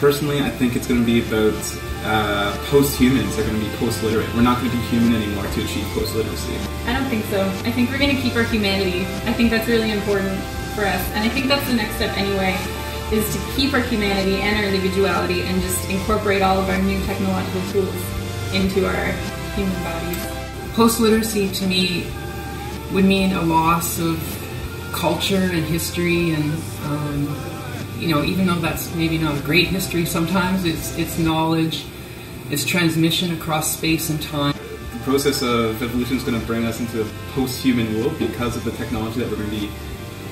Personally, I think it's going to be about post-humans are going to be post-literate. We're not going to be human anymore to achieve post-literacy. I don't think so. I think we're going to keep our humanity. I think that's really important for us. And I think that's the next step anyway, is to keep our humanity and our individuality and just incorporate all of our new technological tools into our human bodies. Post-literacy to me would mean a loss of culture and history, and you know, even though that's maybe not a great history sometimes, it's knowledge, it's transmission across space and time. The process of evolution is going to bring us into a post-human world because of the technology that we're going to be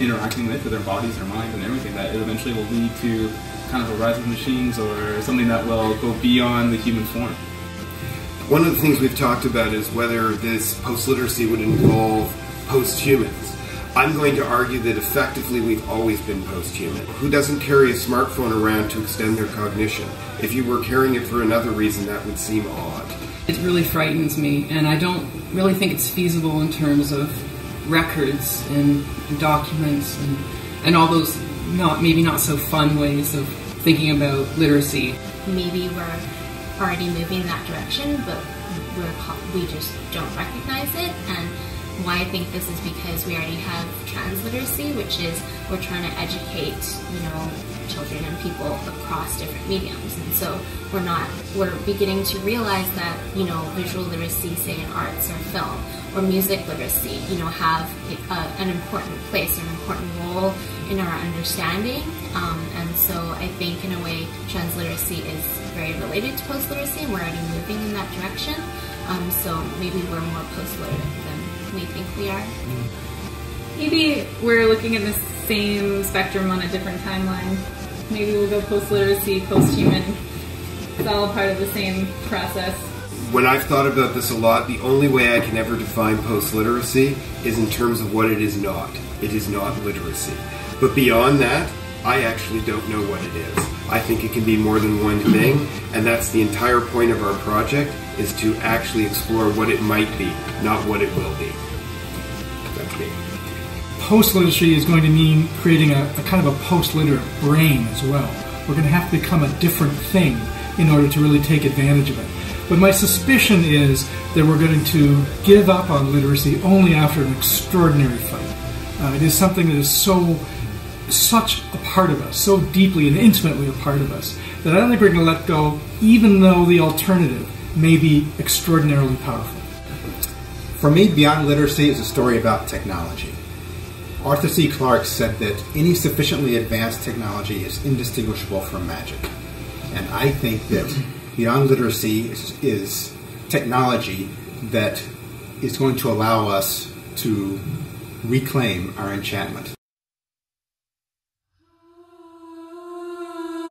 interacting with our bodies, our minds, and everything, that it eventually will lead to kind of a rise of machines or something that will go beyond the human form. One of the things we've talked about is whether this post-literacy would involve post-humans. I'm going to argue that effectively we've always been post-human. Who doesn't carry a smartphone around to extend their cognition? If you were carrying it for another reason, that would seem odd. It really frightens me, and I don't really think it's feasible in terms of records and documents and all those maybe not so fun ways of thinking about literacy. Maybe we're already moving in that direction, but we just don't recognize it. And why I think this is because we already have transliteracy, which is we're trying to educate, children and people across different mediums. And so we're beginning to realize that, visual literacy, say in arts or film, or music literacy, have an important place, an important role in our understanding. And so I think in a way transliteracy is very related to post-literacy, and we're already moving in that direction. So maybe we're more post-literate than we think we are. Maybe we're looking at the same spectrum on a different timeline. Maybe we'll go post-literacy, post-human. It's all part of the same process. When I've thought about this a lot, the only way I can ever define post-literacy is in terms of what it is not. It is not literacy. But beyond that, I actually don't know what it is. I think it can be more than one thing, and that's the entire point of our project, is to actually explore what it might be, not what it will be. That's me. Post-literacy is going to mean creating a kind of a post-literate brain as well. We're going to have to become a different thing in order to really take advantage of it. But my suspicion is that we're going to give up on literacy only after an extraordinary fight. It is something that is such a part of us, so deeply and intimately a part of us, that I don't think we're going to let go, even though the alternative may be extraordinarily powerful. For me, Beyond Literacy is a story about technology. Arthur C. Clarke said that any sufficiently advanced technology is indistinguishable from magic. And I think that Beyond Literacy is technology that is going to allow us to reclaim our enchantment.